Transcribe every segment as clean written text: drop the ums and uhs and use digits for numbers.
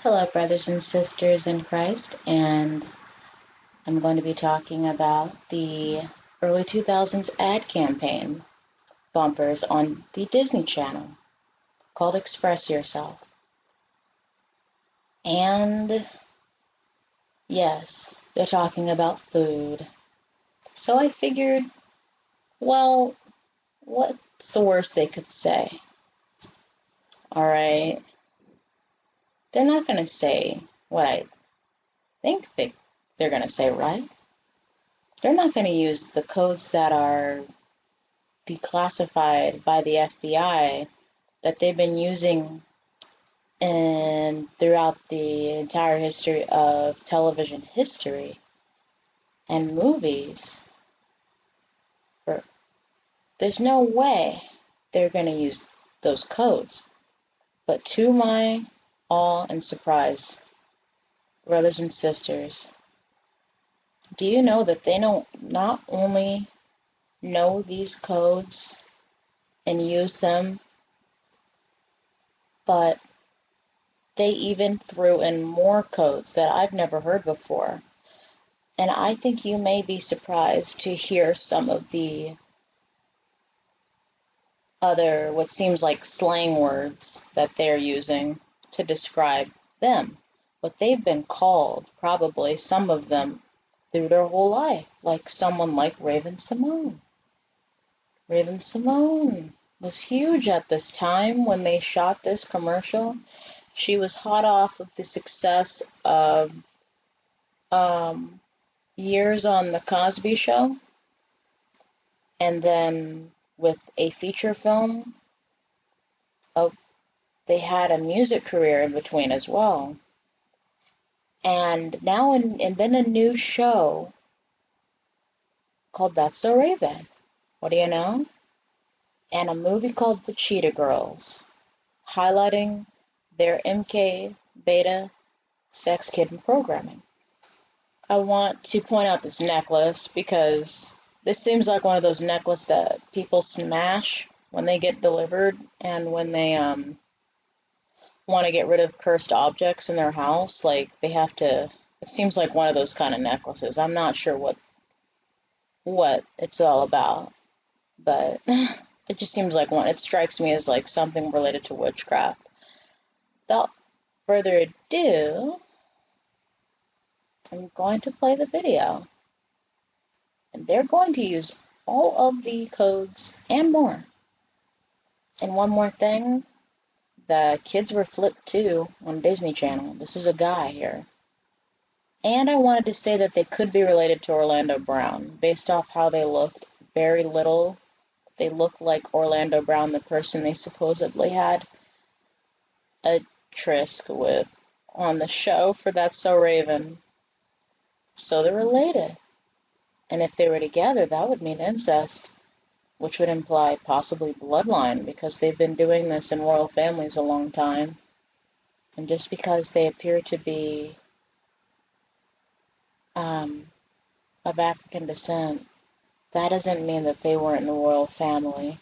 Hello, brothers and sisters in Christ, and I'm going to be talking about the early 2000s ad campaign bumpers on the Disney Channel called Express Yourself. And yes, they're talking about food. So I figured, well, what's the worst they could say? All right. They're not going to say what I think they're going to say, right? They're not going to use the codes that are declassified by the FBI that they've been using throughout the entire history of television history and movies. There's no way they're going to use those codes. But to my awe and surprise, brothers and sisters, do you know that they don't not only know these codes and use them, but they even threw in more codes that I've never heard before. And I think you may be surprised to hear some of the other, what seems like slang words that they're using to describe them. What they've been called, probably some of them, through their whole life, like someone like Raven-Symoné. Raven-Symoné was huge at this time when they shot this commercial. She was hot off of the success of years on The Cosby Show, and then with a feature film. Oh, they had a music career in between as well. And now and then a new show called That's So Raven. What do you know? And a movie called The Cheetah Girls, highlighting their MK beta sex kitten programming. I want to point out this necklace because this seems like one of those necklaces that people smash when they get delivered and when they want to get rid of cursed objects in their house. Like they have to. It seems like one of those kind of necklaces. I'm not sure what it's all about, but it just seems like one. It strikes me as like something related to witchcraft. Without further ado, I'm going to play the video. And they're going to use all of the codes and more. And one more thing, the kids were flipped too on Disney Channel. This is a guy here. And I wanted to say that they could be related to Orlando Brown, based off how they looked. Very little. They looked like Orlando Brown, the person they supposedly had a tryst with on the show for That's So Raven. So they're related. And if they were together, that would mean incest, which would imply possibly bloodline, because they've been doing this in royal families a long time. And just because they appear to be of African descent, that doesn't mean that they weren't in the royal family.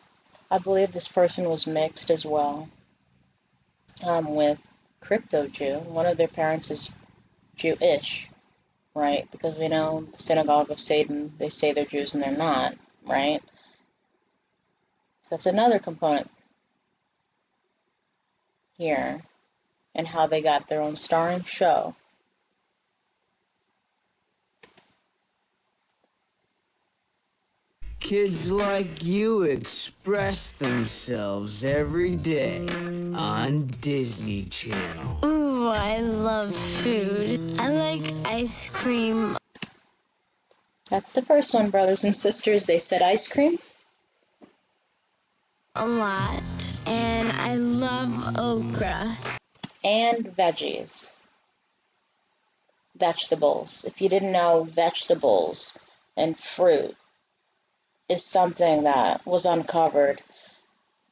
I believe this person was mixed as well with Crypto Jew. One of their parents is Jewish, right? Because we know the Synagogue of Satan, they say they're Jews and they're not, right? So that's another component here and how they got their own starring show. Kids like you express themselves every day on Disney Channel. Ooh, I love food. I like ice cream. That's the first one, brothers and sisters. They said ice cream. A lot. And I love okra. And veggies. Vegetables. If you didn't know, vegetables and fruit is something that was uncovered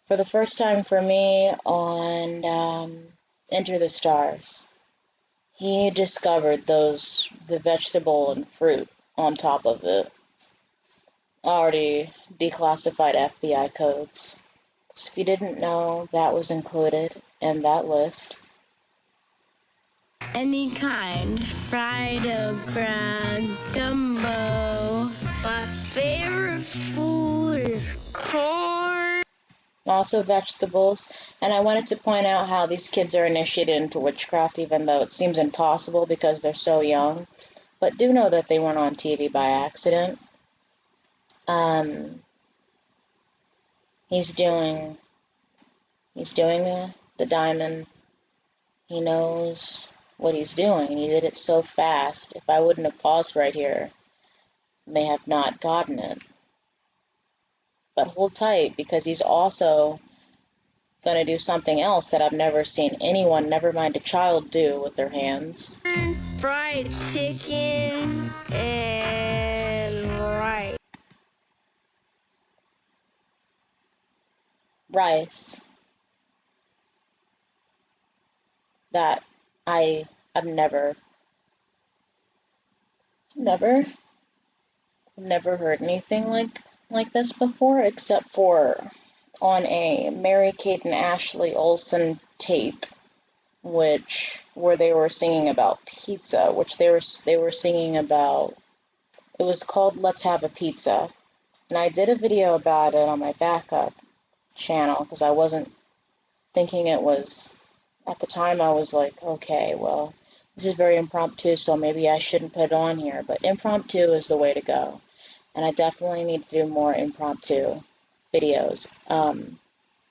for the first time for me on Enter the Stars. He discovered the vegetable and fruit on top of the already declassified FBI codes. So if you didn't know, that was included in that list. any kind. Fried okra, gumbo. My favorite food is corn. Also vegetables. And I wanted to point out how these kids are initiated into witchcraft, even though it seems impossible because they're so young. But do know that they weren't on TV by accident. He's doing the diamond. He knows what he's doing. He did it so fast. If I wouldn't have paused right here, I may have not gotten it. But hold tight, because he's also going to do something else that I've never seen anyone, never mind a child, do with their hands. Fried chicken and rice. Rice. That I've never heard anything like this before, except for on a Mary-Kate and Ashley Olsen tape, where they were singing about pizza, which they were singing about. It was called Let's Have a Pizza, and I did a video about it on my backup channel because I wasn't thinking it was. At the time, I was like, okay, well, this is very impromptu, so maybe I shouldn't put it on here. But impromptu is the way to go, and I definitely need to do more impromptu videos,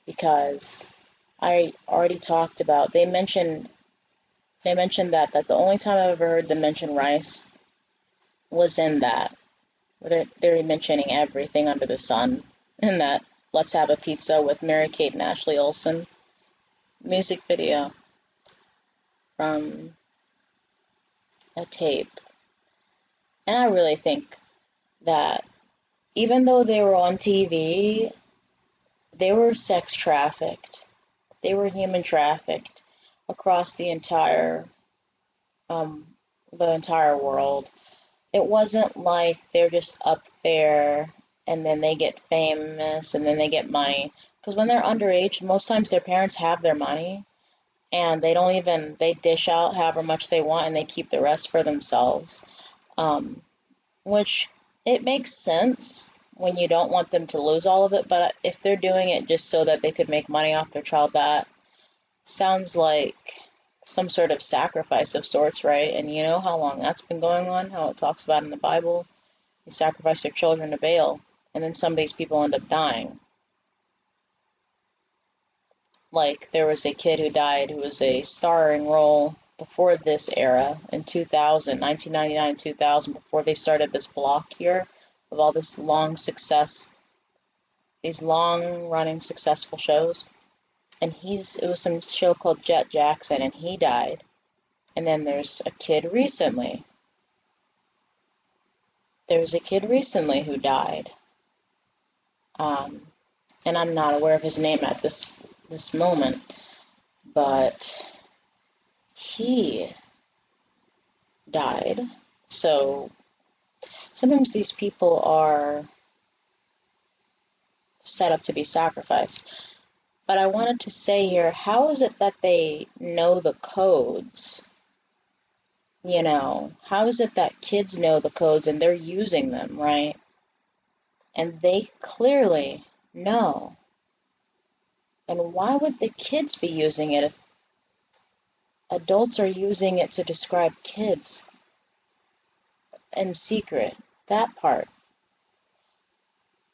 because I already talked about. They mentioned that the only time I've ever heard them mention rice was in that, where they're mentioning everything under the sun in that Let's Have a Pizza with Mary-Kate and Ashley Olsen music video from a tape. And I really think that even though they were on TV, they were sex trafficked. They were human trafficked across the entire world. It wasn't like they're just up there and then they get famous and then they get money. Because when they're underage, most times their parents have their money and they dish out however much they want and they keep the rest for themselves. Which it makes sense when you don't want them to lose all of it, but if they're doing it just so that they could make money off their child, that sounds like some sort of sacrifice of sorts, right? And you know how long that's been going on, how it talks about in the Bible. They sacrifice their children to Baal, and then some of these people end up dying. Like, there was a kid who died who was a starring role before this era in 2000, 1999, 2000, before they started this block here of all this these long-running successful shows. And it was some show called Jet Jackson, and he died. And then there's a kid recently. There's a kid recently who died. And I'm not aware of his name at this moment, but he died. So sometimes these people are set up to be sacrificed. But I wanted to say here, how is it that they know the codes? You know, how is it that kids know the codes and they're using them, right? And they clearly know. And why would the kids be using it if adults are using it to describe kids in secret? That part.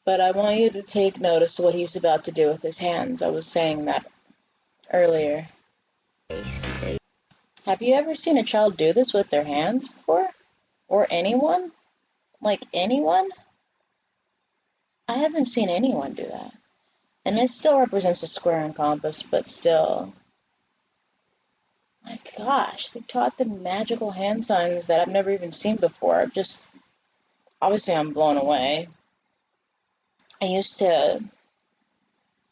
But I want you to take notice of what he's about to do with his hands. I was saying that earlier. Have you ever seen a child do this with their hands before? Or anyone? Like anyone? I haven't seen anyone do that. And it still represents a square and compass, but still. My gosh, they taught them magical hand signs that I've never even seen before. Obviously I'm blown away. I used to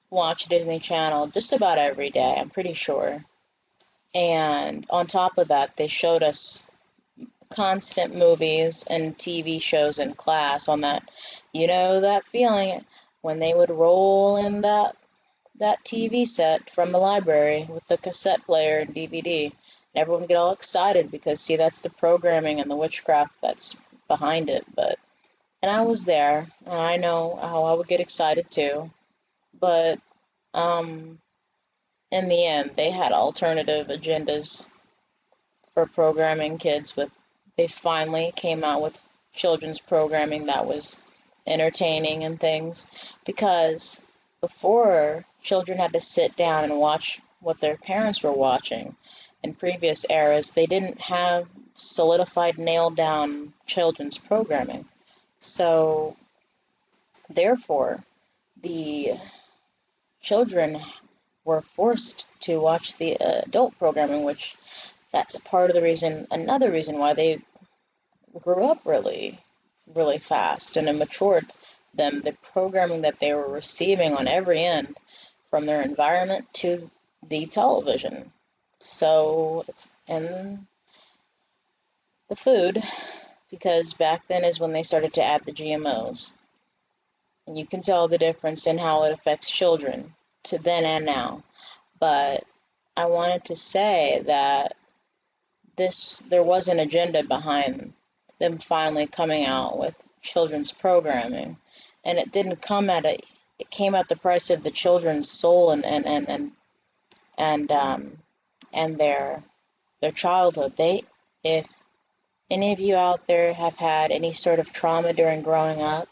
watch Disney Channel just about every day, I'm pretty sure. And on top of that, they showed us constant movies and TV shows in class on that, that feeling when they would roll in that TV set from the library with the cassette player and DVD. And everyone would get all excited because, see, that's the programming and the witchcraft that's behind it. And I was there, and I know how I would get excited too. But in the end, they had alternative agendas for programming kids with. They finally came out with children's programming that was entertaining and things, because before, children had to sit down and watch what their parents were watching. In previous eras, they didn't have solidified, nailed down children's programming. So therefore, the children were forced to watch the adult programming, which that's a part of the reason, another reason why they grew up really, really fast and it matured them, the programming that they were receiving on every end, from their environment to the television. So, and the food, because back then is when they started to add the GMOs. And you can tell the difference in how it affects children to then and now. But I wanted to say that there was an agenda behind them finally coming out with children's programming, and it didn't come it came at the price of the children's soul and their childhood. If any of you out there have had any sort of trauma during growing up,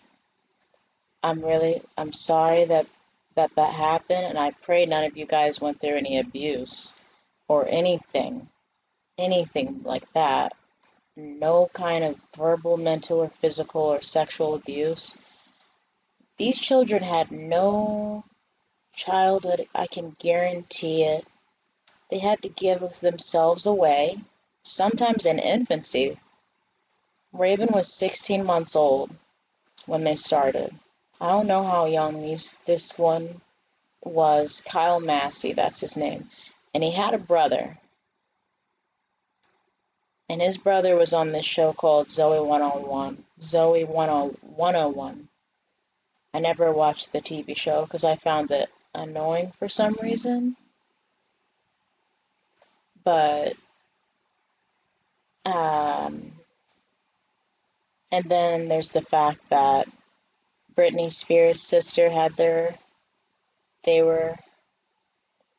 I'm sorry that happened, and I pray none of you guys went through any abuse or anything like that. No kind of verbal, mental, or physical or sexual abuse. These children had no childhood, I can guarantee it. They had to give themselves away, sometimes in infancy. Raven was 16 months old when they started. I don't know how young this one was. Kyle Massey, that's his name. And he had a brother. And his brother was on this show called Zoe 101. Zoe 101. I never watched the TV show because I found it annoying for some reason. But, and then there's the fact that Britney Spears' sister they were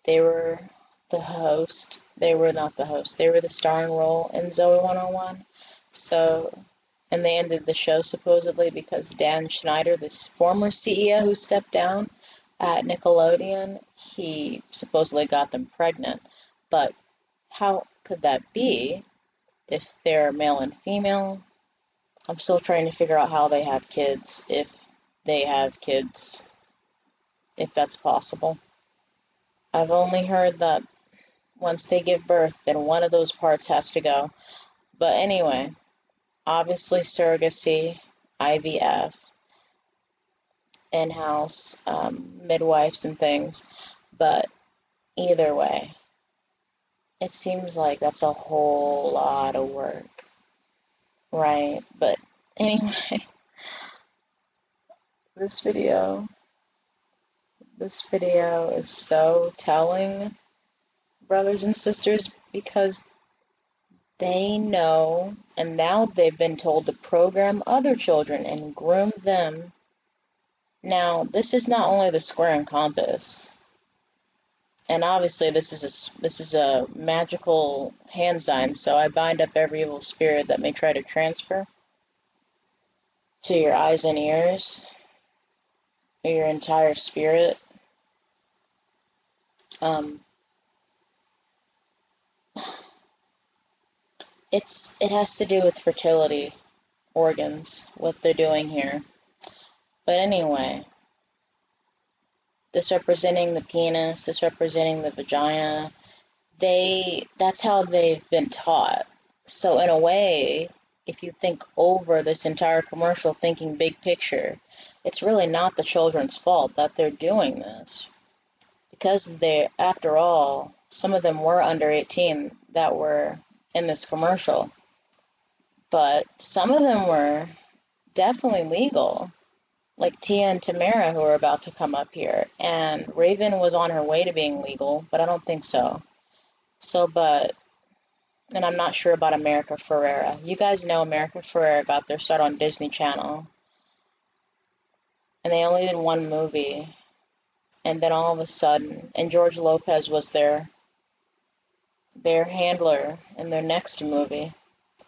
the host. They were not the host. They were the starring role in Zoe 101. So, and they ended the show supposedly because Dan Schneider, this former CEO who stepped down at Nickelodeon, he supposedly got them pregnant. But how could that be if they're male and female? I'm still trying to figure out how they have kids, if they have kids, if that's possible. I've only heard that once they give birth, then one of those parts has to go. But anyway, obviously surrogacy, IVF, in-house midwives and things. But either way, it seems like that's a whole lot of work, right? But anyway, this video is so telling, brothers and sisters, because they know, and now they've been told to program other children and groom them. Now, this is not only the square and compass, and obviously this is a magical hand sign, so I bind up every evil spirit that may try to transfer to your eyes and ears, or your entire spirit. It has to do with fertility organs, what they're doing here. But anyway, this representing the penis, this representing the vagina, that's how they've been taught. So in a way, if you think over this entire commercial, thinking big picture, it's really not the children's fault that they're doing this. Because after all, some of them were under 18 that were in this commercial. But some of them were definitely legal, like Tia and Tamara, who are about to come up here. And Raven was on her way to being legal, but I don't think so. But And I'm not sure about America Ferrera. You guys know America Ferrera got their start on Disney Channel, and they only did one movie, and then all of a sudden, and George Lopez was their handler in their next movie,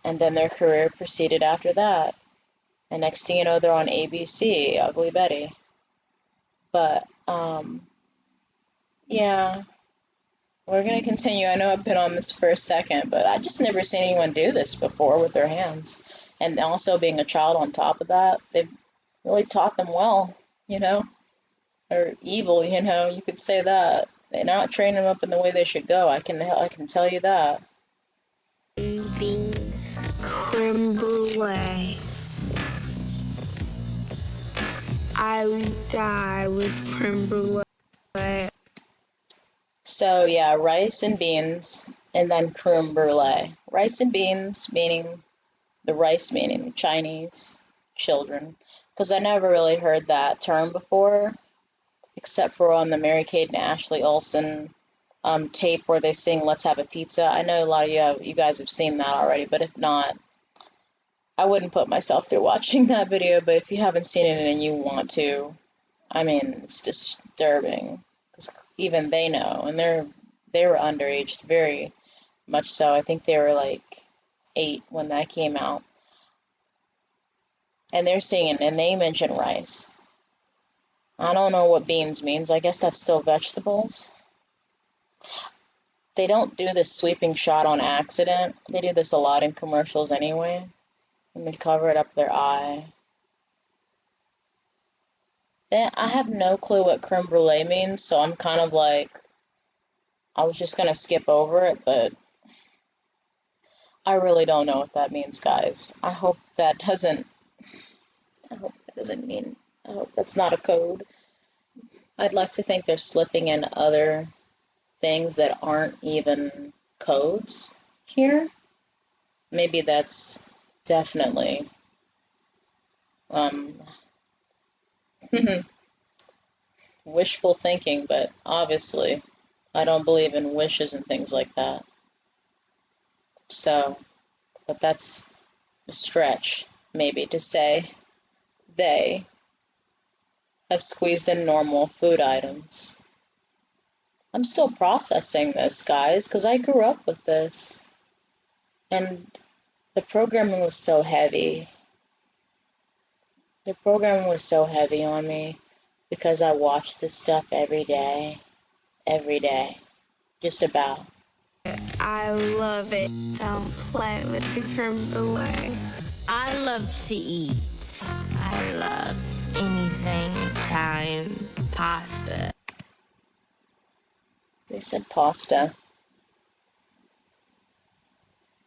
and then their career proceeded after that. And next thing you know, they're on ABC, Ugly Betty. But yeah, we're gonna continue. I know I've been on this for a second, but I just never seen anyone do this before with their hands. And also being a child on top of that, they've really taught them well, you know, or evil, you know, you could say that. They're not training them up in the way they should go. I can tell you that. Beans. Creme brulee. I would die with creme brulee. So yeah, rice and beans, and then creme brulee. Rice and beans meaning the rice meaning Chinese children, because I never really heard that term before, except for on the Mary-Kate and Ashley Olsen tape where they sing "Let's Have a Pizza." I know a lot of you guys have seen that already, but if not, I wouldn't put myself through watching that video. But if you haven't seen it and you want to, I mean, it's disturbing because even they know, and they were underage, very much so. I think they were like 8 when that came out, and they're singing, and they mention rice. I don't know what beans means. I guess that's still vegetables. They don't do this sweeping shot on accident. They do this a lot in commercials anyway. And they cover it up their eye. I have no clue what creme brulee means, so I'm kind of like, I was just gonna skip over it, but I really don't know what that means, guys. I hope that doesn't mean, I hope that's not a code. I'd like to think they're slipping in other things that aren't even codes here. Maybe that's definitely um, wishful thinking, but obviously I don't believe in wishes and things like that. So, but that's a stretch, maybe, to say they have squeezed in normal food items. I'm still processing this, guys, because I grew up with this. And the programming was so heavy. The programming was so heavy on me because I watched this stuff every day, just about. I love it. Don't play with the creme brulee. I love to eat. I love anything Italian. Pasta. They said pasta.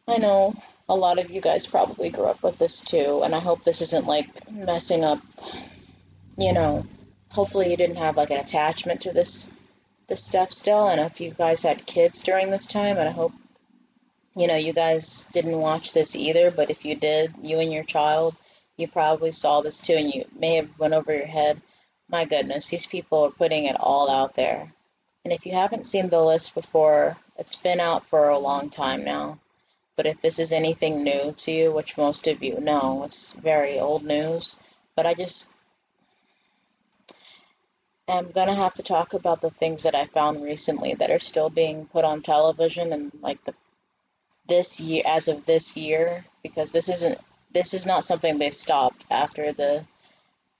I know a lot of you guys probably grew up with this too, and I hope this isn't like messing up, you know, hopefully you didn't have like an attachment to this stuff still, and if you guys had kids during this time, and I hope, you know, you guys didn't watch this either, but if you did, you and your child, you probably saw this too, and you may have went over your head. My goodness, these people are putting it all out there. And if you haven't seen the list before, it's been out for a long time now. But if this is anything new to you, which most of you know, it's very old news. But I just am going to have to talk about the things that I found recently that are still being put on television and like this year, as of this year, because this is not something they stopped after the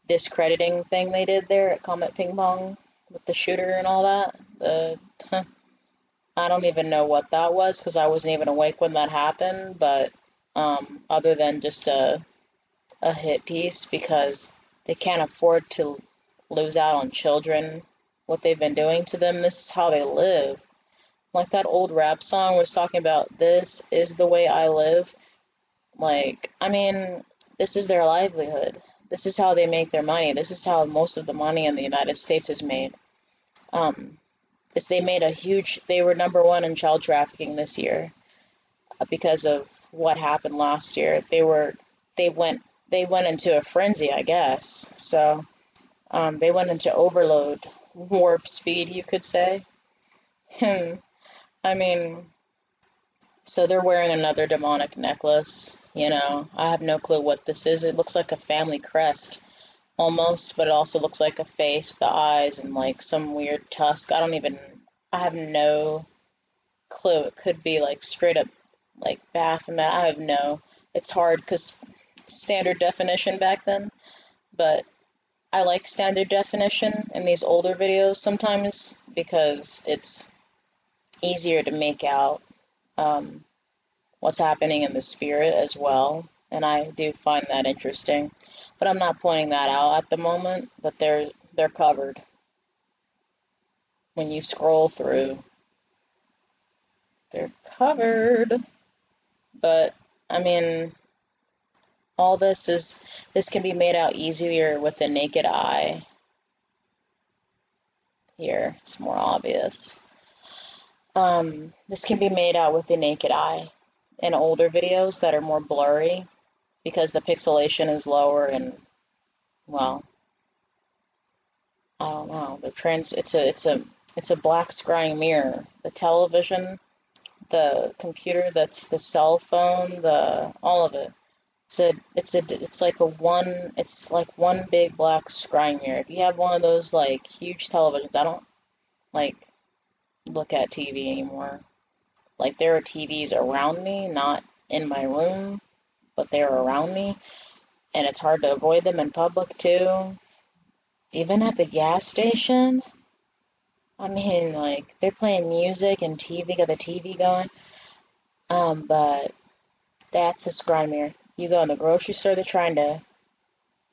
discrediting thing they did there at Comet Ping Pong with the shooter and all that. I don't even know what that was because I wasn't even awake when that happened, but other than just a hit piece because they can't afford to lose out on children, what they've been doing to them. This is how they live. Like that old rap song was talking about, this is the way I live. Like, I mean, this is their livelihood. This is how they make their money. This is how most of the money in the United States is made. They were number one in child trafficking this year because of what happened last year. They went, they went into a frenzy, I guess. So, they went into overload, warp speed, you could say. I mean, So they're wearing another demonic necklace, you know. I have no clue what this is. It looks like a family crest almost, but it also looks like a face, the eyes, and like some weird tusk. I have no clue. It could be like straight up like Baphomet. I have no. It's hard because standard definition back then, but I like standard definition in these older videos sometimes because it's easier to make out what's happening in the spirit as well, and I do find that interesting. But I'm not pointing that out at the moment, but they're covered when you scroll through. They're covered. But I mean, all this can be made out easier with the naked eye. Here, it's more obvious. This can be made out with the naked eye in older videos that are more blurry because the pixelation is lower and, well, I don't know. It's a black scrying mirror. The television, the computer, that's the cell phone, the all of it. It's like one big black scrying mirror. If you have one of those like huge televisions, I don't like look at TV anymore. Like there are TVs around me, not in my room, but they're around me, and it's hard to avoid them in public too. Even at the gas station, I mean, like they're playing music and TV, got the TV going. But that's a scry mirror. You go in the grocery store, they're trying to.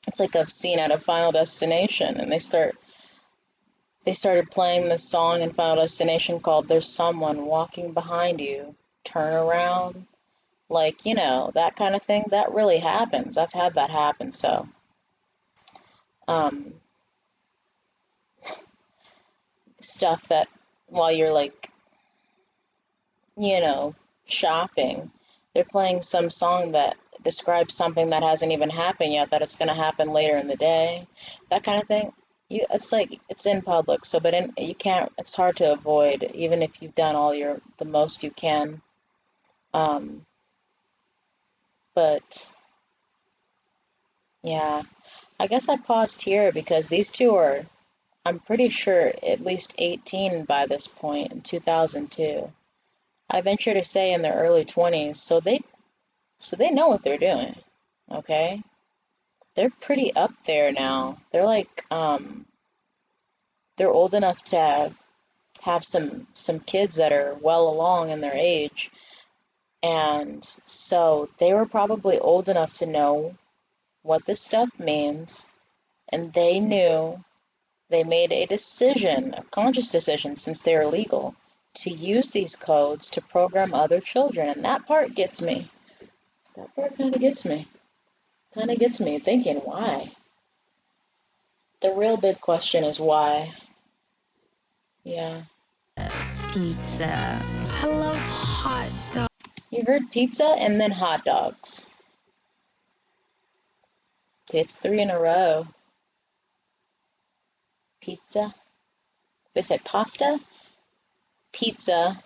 It's like a scene out of Final Destination, and they started playing this song in Final Destination called "There's Someone Walking Behind You." Turn around, like that kind of thing. That really happens. I've had that happen. So, um, stuff that while you're like shopping, they're playing some song that describes something that hasn't even happened yet, that it's going to happen later in the day, that kind of thing. It's like it's in public, so you can't. It's hard to avoid, even if you've done the most you can. Um, but yeah, I guess I paused here because these two are, I'm pretty sure, at least 18 by this point in 2002. I venture to say in their early 20s, so they know what they're doing, okay? They're pretty up there now. They're like, they're old enough to have some kids that are well along in their age, and so they were probably old enough to know what this stuff means, and they made a decision, a conscious decision, since they're legal, to use these codes to program other children, and that part gets me. That part kind of gets me. Kind of gets me thinking, why? The real big question is why. Yeah. Pizza. I love hot dogs. You heard pizza and then hot dogs. It's three in a row. Pizza. They said pasta, pizza,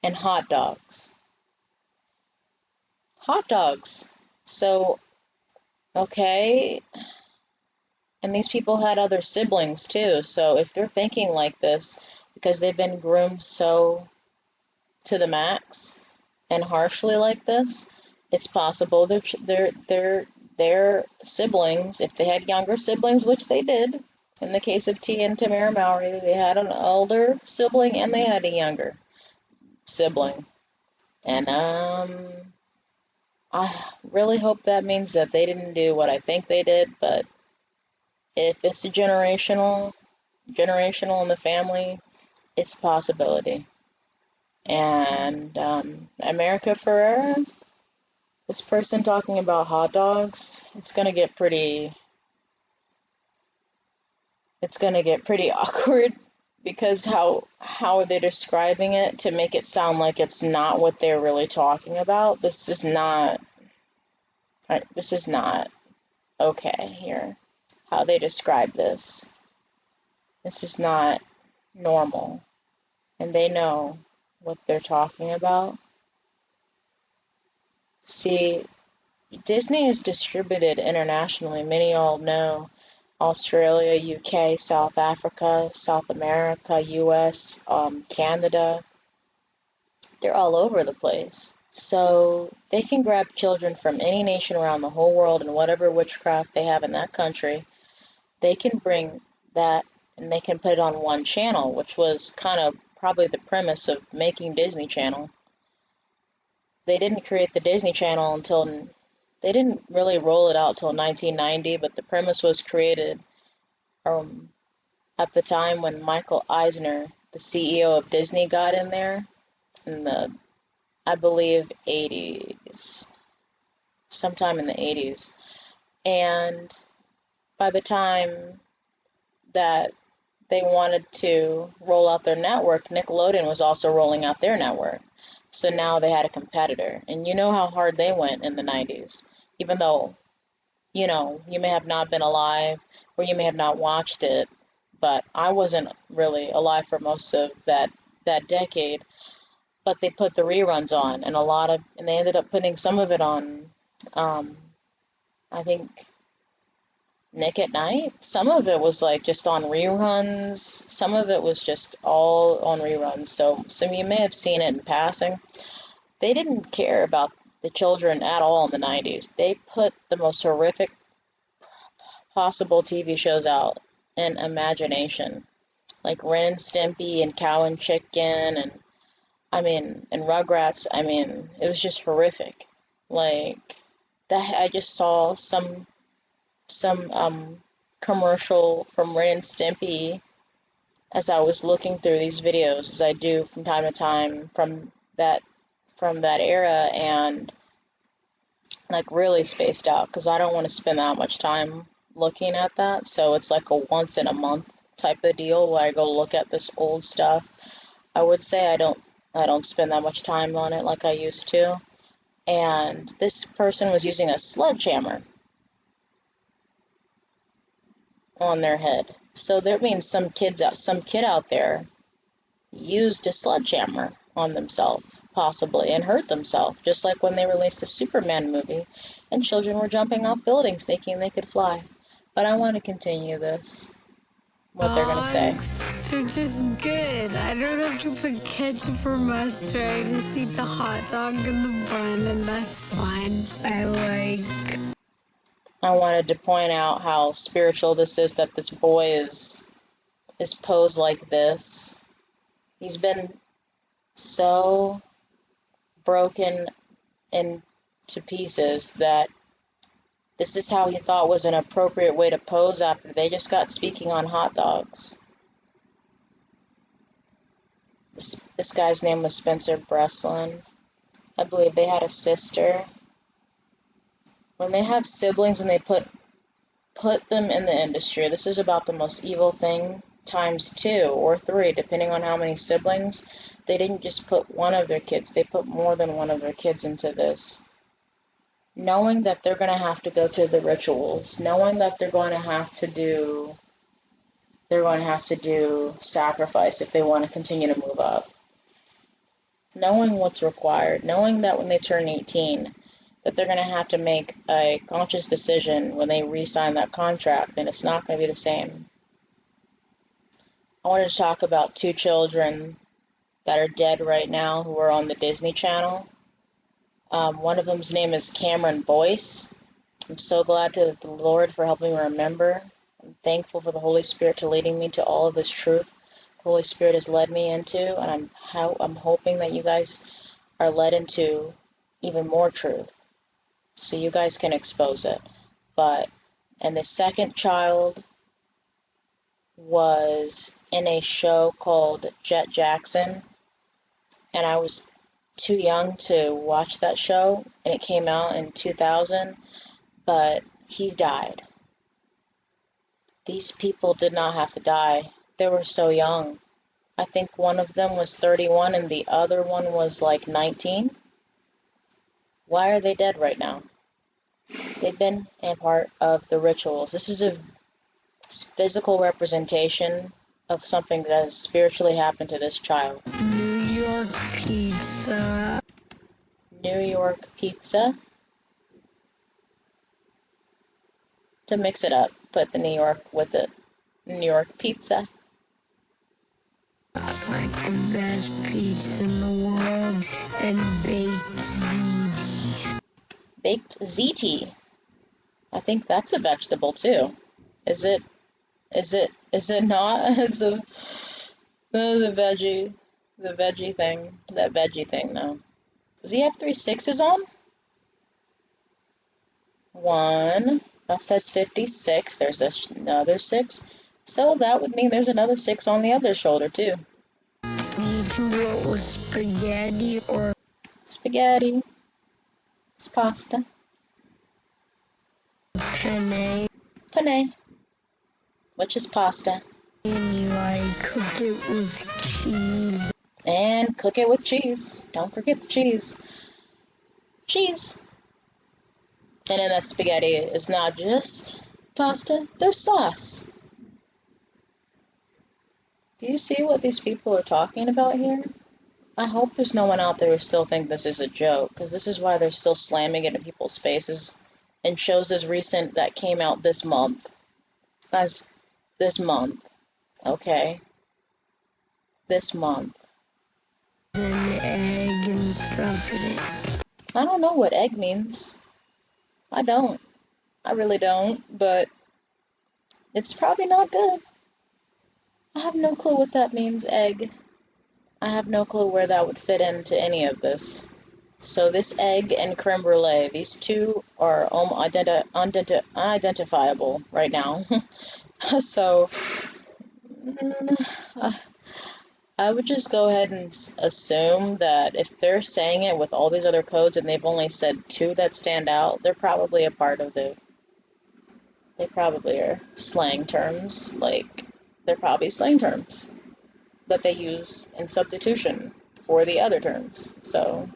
and hot dogs. Hot dogs. So, okay. And these people had other siblings too. So if they're thinking like this, because they've been groomed so to the max and harshly like this, it's possible their siblings, if they had younger siblings, which they did. In the case of Tia and Tamara Mowry, they had an older sibling and they had a younger sibling. And I really hope that means that they didn't do what I think they did, but if it's generational in the family, it's a possibility. And America Ferrera, this person talking about hot dogs, it's gonna get pretty awkward because how are they describing it to make it sound like it's not what they're really talking about? This is not okay here. How they describe this. This is not normal. And they know what they're talking about. See, Disney is distributed internationally. Many all know Australia, UK, South Africa, South America, US, Canada. They're all over the place. So they can grab children from any nation around the whole world and whatever witchcraft they have in that country. They can bring that and they can put it on one channel, which was kind of probably the premise of making Disney Channel. They didn't create the Disney Channel until they didn't really roll it out till 1990, but the premise was created at the time when Michael Eisner, the CEO of Disney, got in there in the, I believe, 80s, sometime in the 80s. And by the time that they wanted to roll out their network, Nickelodeon was also rolling out their network. So now they had a competitor. And you know how hard they went in the 90s, even though, you may have not been alive or you may have not watched it, but I wasn't really alive for most of that decade. But they put the reruns on, and they ended up putting some of it on, I think, Nick at Night. Some of it was like just on reruns. Some of it was just all on reruns. So some you may have seen it in passing. They didn't care about the children at all in the 90s. They put the most horrific possible TV shows out in imagination, like Ren and Stimpy and Cow and Chicken, and Rugrats. It was just horrific. Like that, I just saw some commercial from Ren and Stimpy as I was looking through these videos, as I do from time to time from that era, and like really spaced out because I don't want to spend that much time looking at that. So it's like a once in a month type of deal where I go look at this old stuff. I would say I don't spend that much time on it like I used to. And this person was using a sledgehammer on their head. So that means some kid out there used a sledgehammer on themselves, possibly, and hurt themselves, just like when they released the Superman movie and children were jumping off buildings thinking they could fly. But I want to continue what they're going to say. Dogs, they're just good. I don't have to put ketchup or mustard. I just eat the hot dog and the bun, and that's fine. I wanted to point out how spiritual this is, that this boy is posed like this. He's been so broken into pieces that this is how he thought was an appropriate way to pose after they just got speaking on hot dogs. This guy's name was Spencer Breslin. I believe they had a sister. When they have siblings and they put them in the industry, this is about the most evil thing times 2 or 3, depending on how many siblings. They didn't just put one of their kids, they put more than one of their kids into this. Knowing that they're going to have to go to the rituals, knowing that they're going to have to do sacrifice if they want to continue to move up. Knowing what's required, knowing that when they turn 18, that they're going to have to make a conscious decision when they re-sign that contract, and it's not going to be the same. I wanted to talk about 2 children that are dead right now who are on the Disney Channel. One of them's name is Cameron Boyce. I'm so glad to the Lord for helping me remember. I'm thankful for the Holy Spirit to leading me to all of this truth the Holy Spirit has led me into, and I'm hoping that you guys are led into even more truth so you guys can expose it. And the second child was in a show called Jet Jackson, and I was too young to watch that show, and it came out in 2000, but he died. These people did not have to die. They were so young. I think one of them was 31 and the other one was like 19. Why are they dead right now? They've been a part of the rituals. This is a physical representation of something that has spiritually happened to this child. New York pizza. New York pizza. To mix it up, put the New York with it. New York pizza. It's like the best pizza in the world and baked ziti. Baked ziti. I think that's a vegetable too. Is it? Is it not? It's a veggie. The veggie thing. That veggie thing, no. Does he have 3 6s on? One. That says 56. There's another 6. So that would mean there's another 6 on the other shoulder too. You can do it with spaghetti or Spaghetti. It's pasta. penne. Penne. Which is pasta. And you cook it with cheese. And cook it with cheese. Don't forget the cheese. Cheese. And then that spaghetti is not just pasta, there's sauce. Do you see what these people are talking about here? I hope there's no one out there who still think this is a joke, because this is why they're still slamming it in people's faces. And shows as recent that came out this month. As this month. Okay? This month. And egg and stuff in it. I don't know what egg means. I don't. I really don't, but it's probably not good. I have no clue what that means, egg. I have no clue where that would fit into any of this. So this egg and creme brulee, these two are unidentifiable right now. So I would just go ahead and assume that if they're saying it with all these other codes and they've only said 2 that stand out, they're probably a part of they probably are slang terms. Like, they're probably slang terms that they use in substitution for the other terms. So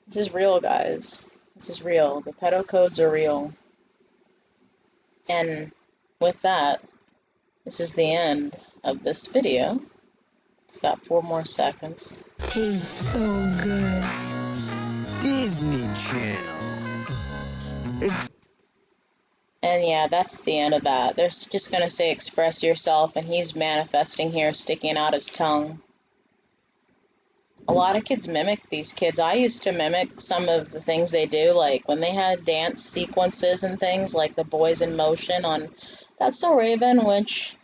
this is real, guys. This is real. The pedo codes are real. And with that, this is the end of this video. It's got 4 more seconds. Tastes so good. Disney Channel. And yeah, that's the end of that. They're just going to say express yourself, and he's manifesting here, sticking out his tongue. A lot of kids mimic these kids. I used to mimic some of the things they do, like when they had dance sequences and things, like the Boys in Motion on That's So Raven, which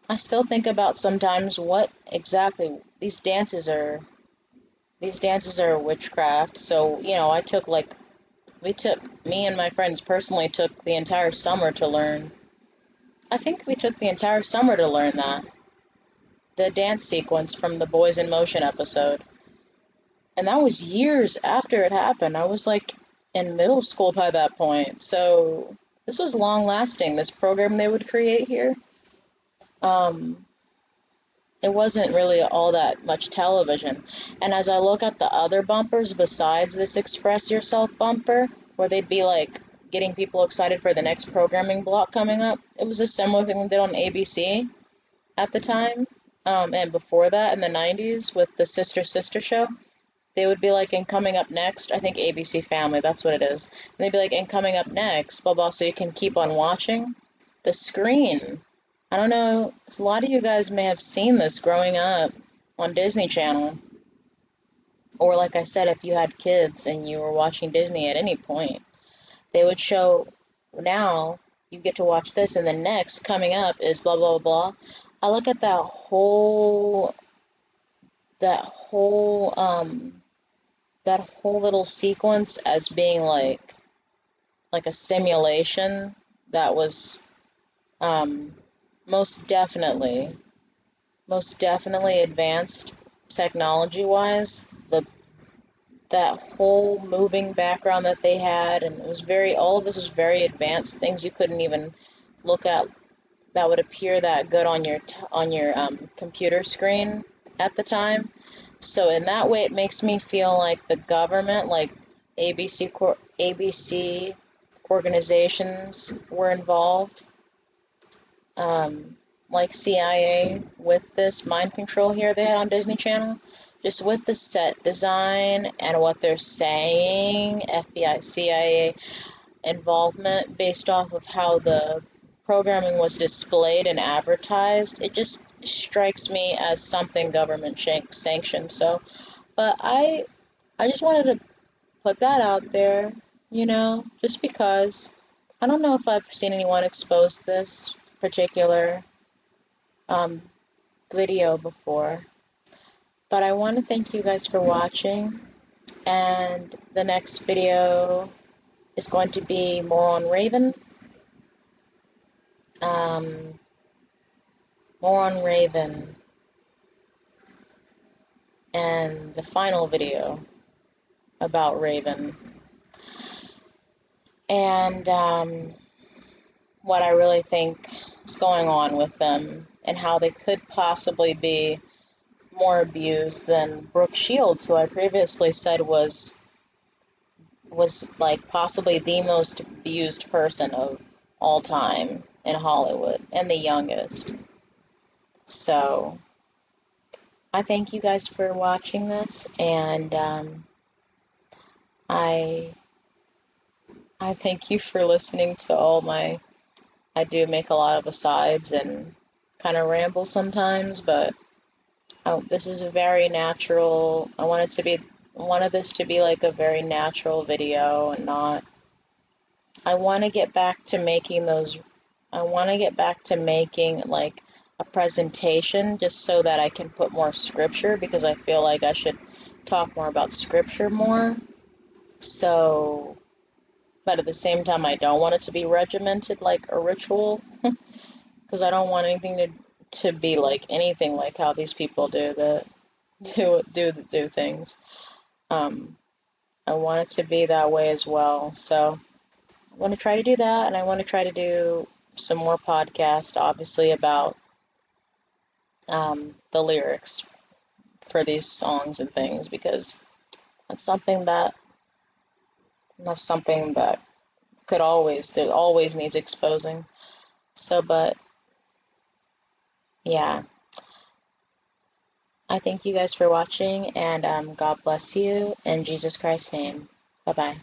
I still think about sometimes what exactly these dances are. These dances are witchcraft. So, I took me and my friends personally took the entire summer to learn. I think we took the entire summer to learn that. The dance sequence from the Boys in Motion episode. And that was years after it happened. I was like in middle school by that point. So this was long lasting, this program they would create here. It wasn't really all that much television. And as I look at the other bumpers besides this Express Yourself bumper, where they'd be like getting people excited for the next programming block coming up, it was a similar thing they did on ABC at the time. And before that, in the 90s, with the Sister Sister show, they would be like, and coming up next, I think ABC Family, that's what it is. And they'd be like, and coming up next, blah, blah, so you can keep on watching. The screen, I don't know, a lot of you guys may have seen this growing up on Disney Channel. Or like I said, if you had kids and you were watching Disney at any point, they would show, now you get to watch this, and the next coming up is blah, blah, blah. I look at that whole little sequence as being like a simulation that was most definitely advanced technology-wise. That whole moving background that they had, and it was all of this was very advanced, things you couldn't even look at that would appear that good on your computer screen at the time. So in that way, it makes me feel like the government, like ABC organizations were involved, like CIA with this mind control here they had on Disney Channel. just with the set design and what they're saying, FBI, CIA involvement based off of how the programming was displayed and advertised, it just strikes me as something government sanctioned. So, but I just wanted to put that out there, just because I don't know if I've seen anyone expose this particular um, video before. But I want to thank you guys for watching, and the next video is going to be more on Raven. Um, more on Raven, and the final video about Raven, and what I really think is going on with them, and how they could possibly be more abused than Brooke Shields, who I previously said was like possibly the most abused person of all time in Hollywood and the youngest. So I thank you guys for watching this, and I thank you for listening to all my. I do make a lot of asides and kind of ramble sometimes, but this is a very natural. I wanted this to be like a very natural video and not. I want to get back to making those. I want to get back to making like a presentation just so that I can put more scripture, because I feel like I should talk more about scripture more. So, but at the same time, I don't want it to be regimented like a ritual, because I don't want anything to be like anything like how these people do things. I want it to be that way as well. So I want to try to do that, and I want to try to do some more podcasts, obviously, about the lyrics for these songs and things, because that's something that could always needs exposing. So, but yeah, I thank you guys for watching, and God bless you in Jesus Christ's name. Bye bye.